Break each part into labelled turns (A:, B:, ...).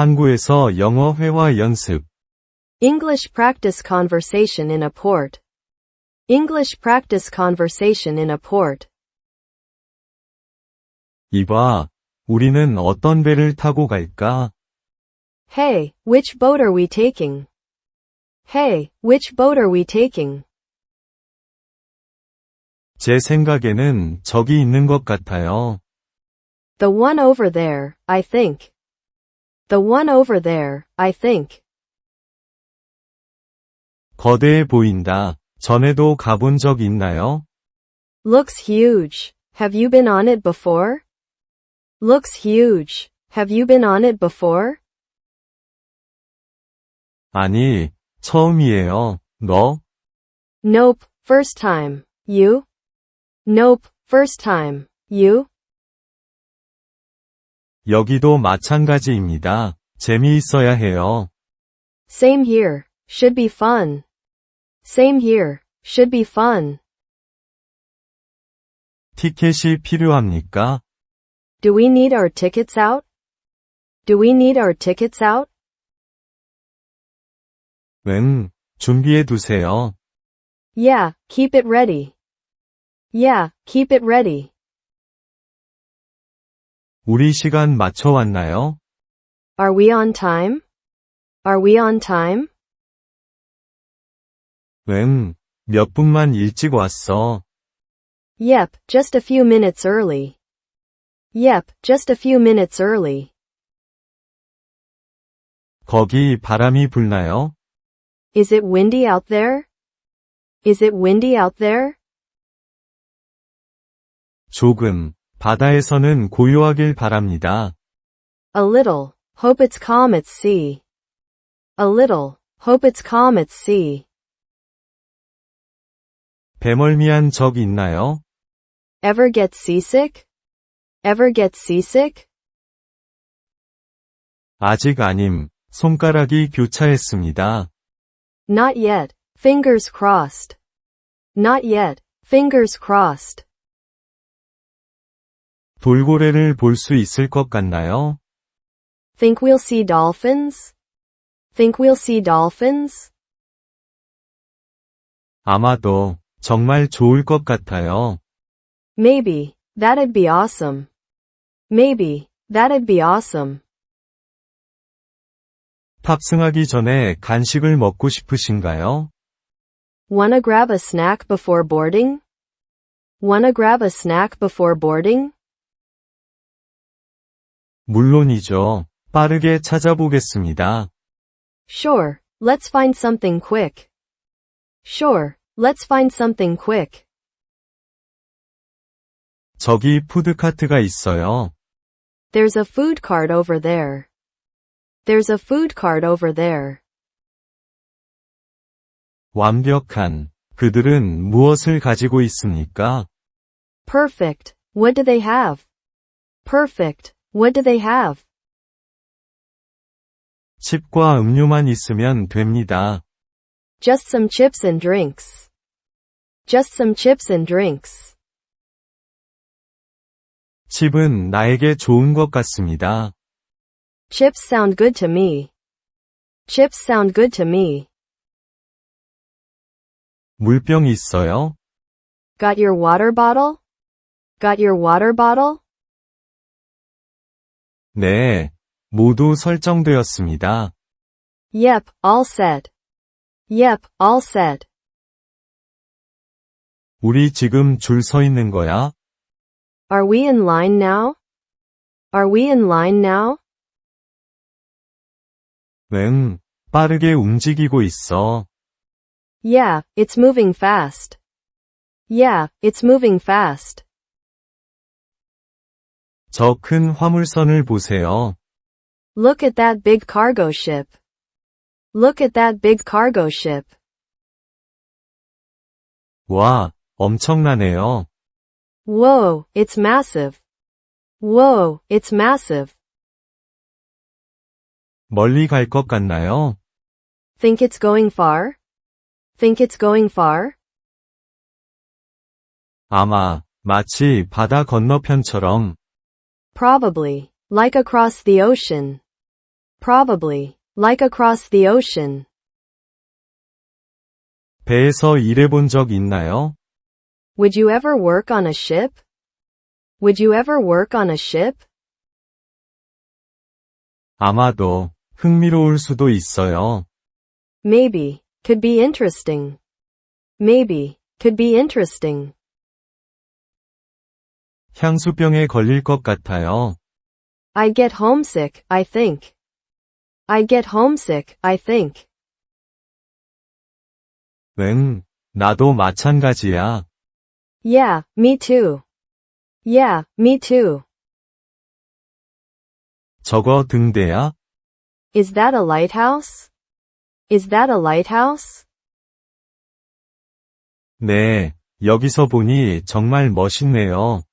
A: 항구에서 영어 회화 연습.
B: English practice conversation in a port. English practice conversation in a port.
A: 이봐, 우리는 어떤 배를 타고 갈까?
B: Hey, which boat are we taking? Hey, which boat are we taking?
A: 제 생각에는 저기 있는 것 같아요.
B: The one over there, I think. The one over there, I think.
A: 거대해 보인다. 전에도 가본 적 있나요?
B: Looks huge. Have you been on it before? Looks huge. Have you been on it before?
A: 아니, 처음이에요. 너?
B: Nope, first time. You? Nope, first time. You?
A: 여기도 마찬가지입니다. 재미있어야 해요.
B: Same here. Should be fun. Same here. Should be fun.
A: 티켓이 필요합니까?
B: Do we need our tickets out? Do we need our tickets out?
A: 응, 준비해 두세요.
B: Yeah, keep it ready. Yeah, keep it ready.
A: 우리 시간 맞춰 왔나요?
B: Are we on time? Are we on time?
A: 응, 몇 분만 일찍 왔어.
B: Yep, just a few minutes early. Yep, just a few minutes early.
A: 거기 바람이 불나요?
B: Is it windy out there? Is it windy out there?
A: 조금, 바다에서는 고요하길 바랍니다.
B: A little. Hope it's calm at sea. A little. Hope it's calm at sea.
A: 배멀미한 적 있나요?
B: Ever get seasick? Ever get seasick?
A: 아직 아님, 손가락이 교차했습니다.
B: Not yet. Fingers crossed. Not yet. Fingers crossed.
A: 돌고래를 볼 수 있을 것 같나요?
B: Think we'll see dolphins? Think we'll see dolphins?
A: 아마도, 정말 좋을 것 같아요.
B: Maybe. That'd be awesome. Maybe. That'd be awesome.
A: 탑승하기 전에 간식을 먹고 싶으신가요?
B: Wanna grab a snack before boarding? Wanna grab a snack before boarding?
A: 물론이죠. 빠르게 찾아보겠습니다.
B: Sure. Let's find something quick. Sure. Let's find something quick.
A: 저기 푸드카트가 있어요.
B: There's a food cart over there. There's a food cart over there.
A: 완벽한. 그들은 무엇을 가지고 있습니까?
B: Perfect. What do they have? Perfect. What do they have?
A: 칩과 음료만 있으면 됩니다.
B: Just some chips and drinks. Just some chips and drinks.
A: 칩은 나에게 좋은 것 같습니다.
B: Chips sound good to me. Chips sound good to me.
A: 물병 있어요?
B: Got your water bottle? Got your water bottle?
A: 네, 모두 설정되었습니다.
B: Yep, all set. Yep, all set.
A: 우리 지금 줄 서 있는 거야?
B: Are we in line now? Are we in line now?
A: 응, 빠르게 움직이고 있어.
B: Yeah, it's moving fast. Yeah, it's moving fast.
A: 저 큰 화물선을 보세요.
B: Look at that big cargo ship. Look at that big cargo ship.
A: 와, 엄청나네요.
B: Whoa, it's massive. Whoa, it's massive.
A: 멀리 갈 것 같나요?
B: Think it's going far? Think it's going far?
A: 아마, 마치 바다 건너편처럼.
B: Probably. Like across the ocean. Probably. Like across the ocean.
A: 배에서 일해본 적 있나요?
B: Would you ever work on a ship? Would you ever work on a ship?
A: 아마도 흥미로울 수도 있어요.
B: Maybe. Could be interesting. Maybe. Could be interesting.
A: 향수병에 걸릴 것 같아요.
B: I get homesick, I think. I get homesick, I think.
A: 응, 나도 마찬가지야.
B: Yeah, me too. Yeah, me too.
A: 저거 등대야?
B: Is that a lighthouse? Is that a lighthouse?
A: 네, 여기서 보니 정말 멋있네요.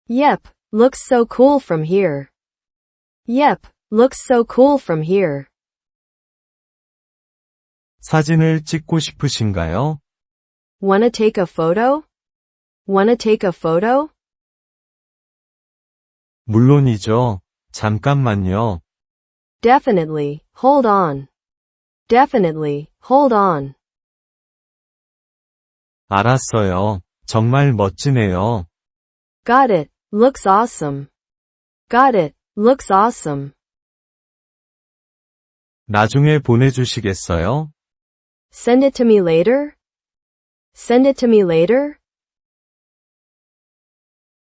B: Yep, looks so cool from here. Yep, looks so cool from here.
A: 사진을 찍고 싶으신가요?
B: Wanna take a photo? Wanna take a photo?
A: 물론이죠. 잠깐만요.
B: Definitely, hold on. Definitely, hold on.
A: 알았어요. 정말 멋지네요.
B: Got it, looks awesome. Got it, looks awesome.
A: 나중에 보내주시겠어요?
B: Send it to me later? Send it to me later?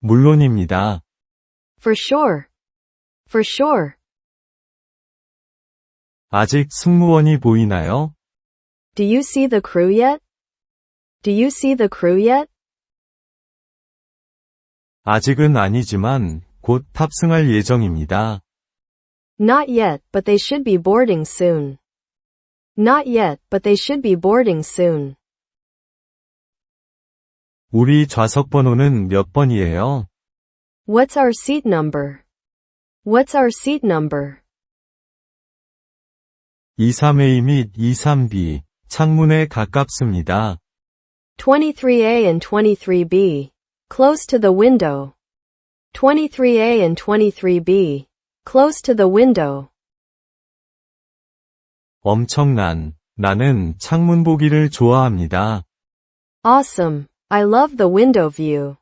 A: 물론입니다.
B: For sure. For sure.
A: 아직 승무원이 보이나요?
B: Do you see the crew yet? Do you see the crew yet?
A: 아직은 아니지만 곧 탑승할 예정입니다.
B: Not yet, but they should be boarding soon. Not yet, but they should be boarding soon.
A: 우리 좌석 번호는 몇 번이에요?
B: What's our seat number? What's our seat number?
A: 23A 및 23B, 창문에 가깝습니다.
B: 23A and 23B. Close to the window. 23A and 23B. Close to the window.
A: 엄청난. 나는 창문 보기를 좋아합니다.
B: Awesome. I love the window view.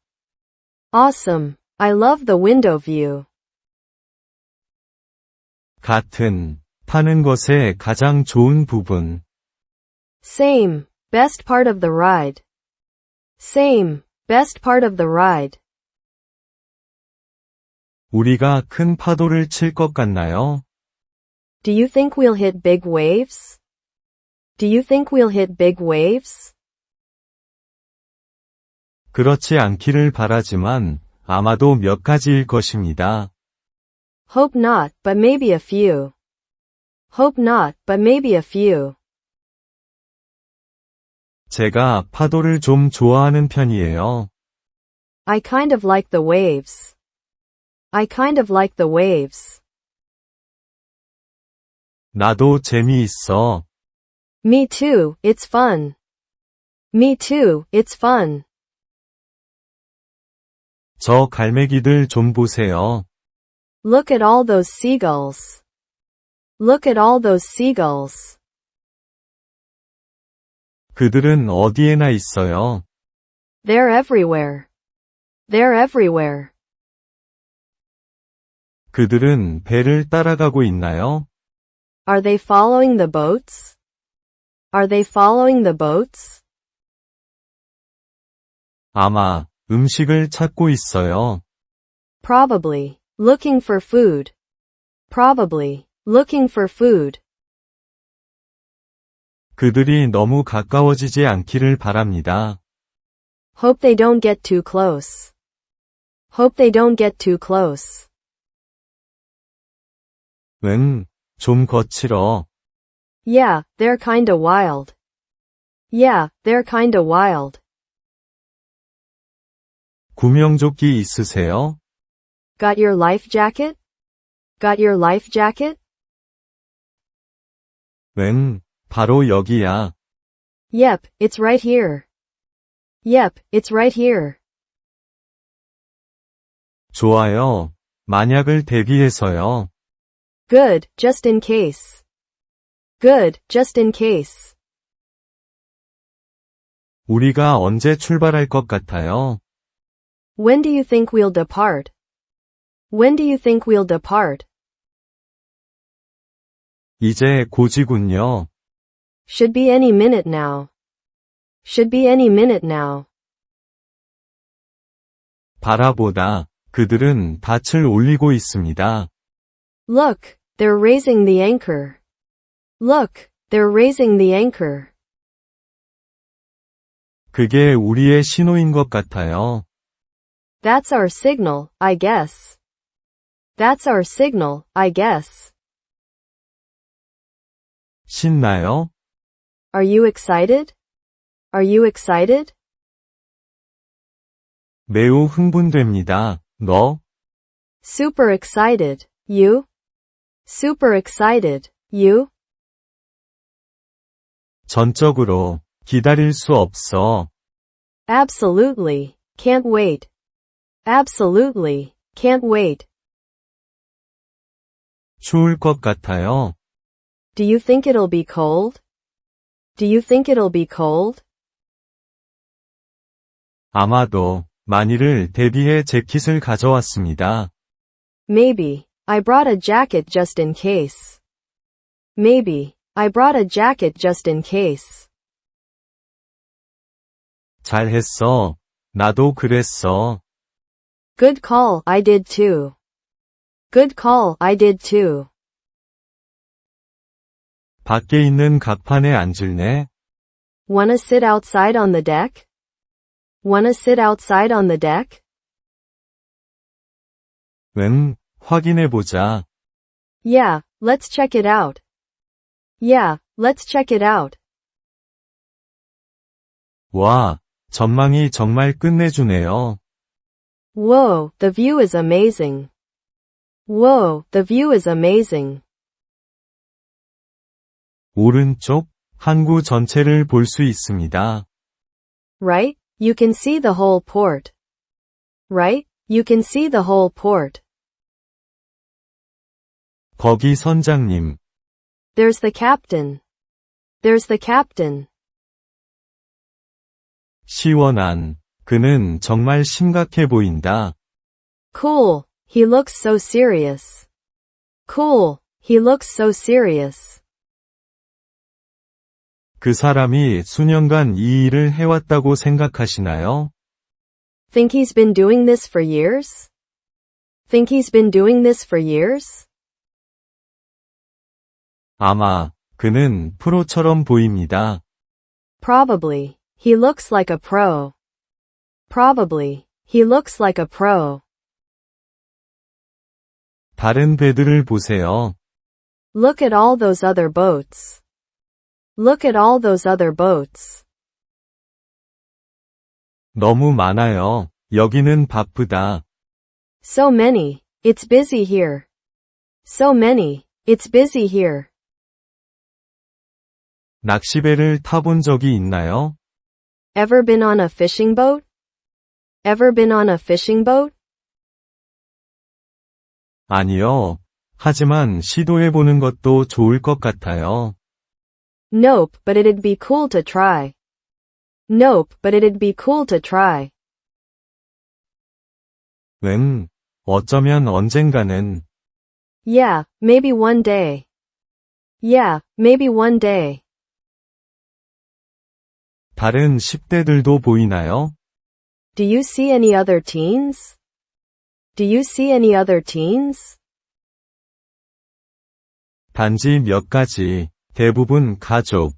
B: Awesome. I love the window view.
A: 같은. 타는 것의 가장 좋은 부분.
B: Same. Best part of the ride. Same. Best part of the ride.
A: 우리가 큰 파도를 칠 것 같나요?
B: Do you think we'll hit big waves? Do you think we'll hit big waves?
A: 그렇지 않기를 바라지만 아마도 몇 가지일 것입니다.
B: Hope not, but maybe a few. Hope not, but maybe a few.
A: 제가 파도를 좀 좋아하는 편이에요.
B: I kind of like the waves. I kind of like the waves.
A: 나도 재미있어.
B: Me too, it's fun. Me too, it's fun.
A: 저 갈매기들 좀 보세요.
B: Look at all those seagulls. Look at all those seagulls.
A: 그들은 어디에나 있어요.
B: They're everywhere. They're everywhere.
A: 그들은 배를 따라가고 있나요?
B: Are they following the boats? Are they following the boats?
A: 아마 음식을 찾고 있어요.
B: Probably. Looking for food. Probably. Looking for food.
A: 그들이 너무 가까워지지 않기를 바랍니다.
B: Hope they don't get too close. Hope they don't get too close.
A: 응, 좀 거칠어.
B: Yeah, they're kinda wild. Yeah, they're kinda wild.
A: 구명조끼 있으세요?
B: Got your life jacket? Got your life jacket?
A: 응, 바로 여기야.
B: Yep, it's right here. Yep, it's right here.
A: 좋아요. 만약을 대비해서요.
B: Good, just in case. Good, just in case.
A: 우리가 언제 출발할 것 같아요?
B: When do you think we'll depart? When do you think we'll depart?
A: 이제 곧이군요.
B: Should be any minute now. Should be any minute now.
A: 바라보다. 그들은 닻을 올리고 있습니다.
B: Look, they're raising the anchor. Look, they're raising the anchor.
A: 그게 우리의 신호인 것 같아요.
B: That's our signal, I guess. That's our signal, I guess.
A: 신나요?
B: Are you excited? Are you excited?
A: 매우 흥분됩니다. 너?
B: Super excited. You? Super excited. You?
A: 전적으로. 기다릴 수 없어.
B: Absolutely. Can't wait. Absolutely. Can't wait.
A: 추울 것 같아요.
B: Do you think it'll be cold? Do you think it'll be cold?
A: 아마도. 만일을 대비해 재킷을 가져왔습니다.
B: Maybe. I brought a jacket just in case. Maybe. I brought a jacket just in case.
A: 잘했어. 나도 그랬어.
B: Good call, I did too. Good call, I did too.
A: 밖에 있는 각판에 앉을래?
B: Wanna sit outside on the deck? Wanna sit outside on the deck?
A: 확인해보자.
B: Yeah, let's check it out. Yeah, let's check it out.
A: 와, 전망이 정말 끝내주네요.
B: Whoa, the view is amazing. Whoa, the view is amazing.
A: 오른쪽, 항구 전체를 볼 수 있습니다.
B: Right? You can see the whole port. Right? You can see the whole port.
A: 거기 선장님.
B: There's the captain. There's the captain.
A: 시원한. 그는 정말 심각해 보인다.
B: Cool. He looks so serious. Cool. He looks so serious.
A: 그 사람이 수년간 이 일을 해왔다고 생각하시나요?
B: Think he's been doing this for years? Think he's been doing this for years?
A: 아마, 그는 프로처럼 보입니다.
B: Probably. He looks like a pro. Probably. He looks like a pro.
A: 다른 배들을 보세요.
B: Look at all those other boats. Look at all those other boats.
A: 너무 많아요. 여기는 바쁘다.
B: So many. It's busy here. So many. It's busy here.
A: 낚시배를 타본 적이 있나요?
B: Ever been on a fishing boat? Ever been on a fishing boat?
A: 아니요. 하지만 시도해보는 것도 좋을 것 같아요.
B: Nope, but it'd be cool to try. Nope, but it'd be cool to try.
A: 어쩌면 언젠가는.
B: Yeah, maybe one day. Yeah, maybe one day.
A: 다른 10대들도 보이나요?
B: Do you see any other teens? Do you see any other teens?
A: 단지 몇 가지, 대부분 가족.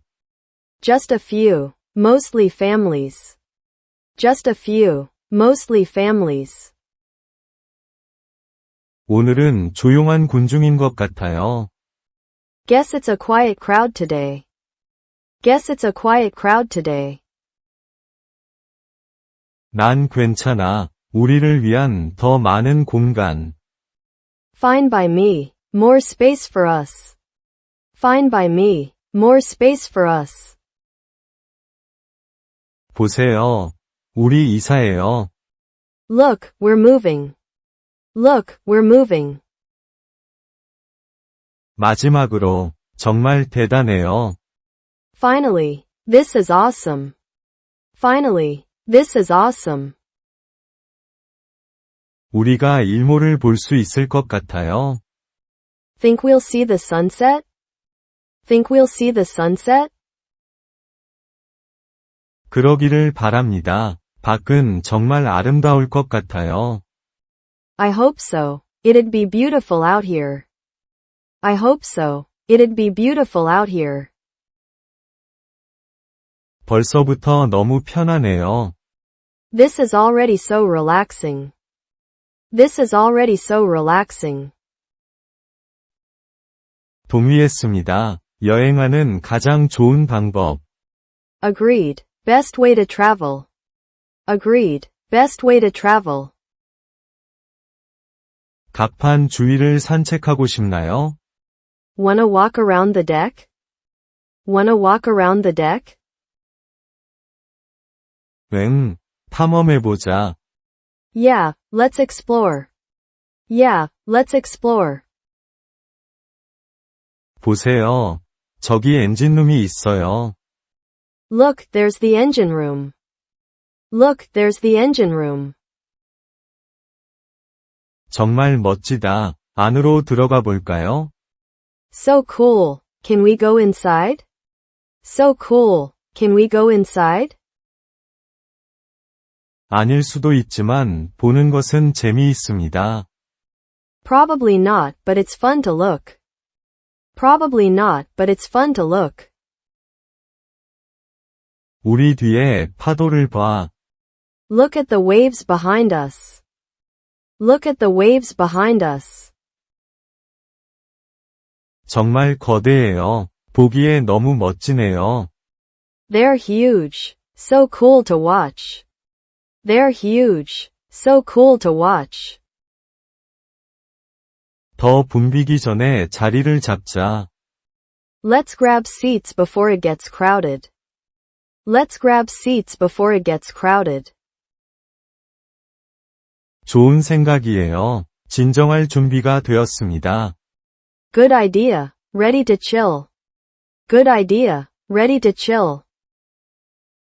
B: Just a few, mostly families. Just a few, mostly families.
A: 오늘은 조용한 군중인 것 같아요.
B: Guess it's a quiet crowd today. Guess it's a quiet crowd today.
A: 난 괜찮아. 우리를 위한 더 많은 공간.
B: Fine by me. More space for us. Fine by me. More space for us.
A: 보세요. 우리 이사해요.
B: Look, we're moving. Look, we're moving.
A: 마지막으로, 정말 대단해요.
B: Finally, this is awesome. Finally, this is awesome.
A: 우리가 일몰을 볼 수 있을 것 같아요.
B: Think we'll see the sunset? Think we'll see the sunset?
A: 그러기를 바랍니다. 밖은 정말 아름다울 것 같아요.
B: I hope so. It'd be beautiful out here. I hope so. It'd be beautiful out here.
A: 벌써부터 너무 편하네요.
B: This is already so relaxing. This is already so relaxing.
A: 동의했습니다. 여행하는 가장 좋은 방법.
B: Agreed. Best way to travel. Agreed. Best way to travel.
A: 갑판 주위를 산책하고 싶나요?
B: Wanna walk around the deck? Wanna walk around the deck?
A: 응, 탐험해보자.
B: Yeah, let's explore. Yeah, let's explore.
A: 보세요. 저기 엔진룸이 있어요.
B: Look, there's the engine room. Look, there's the engine room.
A: 정말 멋지다. 안으로 들어가 볼까요?
B: So cool. Can we go inside? So cool. Can we go inside?
A: 아닐 수도 있지만 보는 것은 재미있습니다.
B: Probably not, but it's fun to look. Probably not, but it's fun to look.
A: 우리 뒤에 파도를 봐.
B: Look at the waves behind us. Look at the waves behind us.
A: 정말 거대해요. 보기에 너무 멋지네요.
B: They're huge. So cool to watch. They're huge. So cool to watch.
A: 더 붐비기 전에 자리를 잡자.
B: Let's grab seats before it gets crowded. Let's grab seats before it gets crowded.
A: 좋은 생각이에요. 진정할 준비가 되었습니다.
B: Good idea. Ready to chill. Good idea. Ready to chill.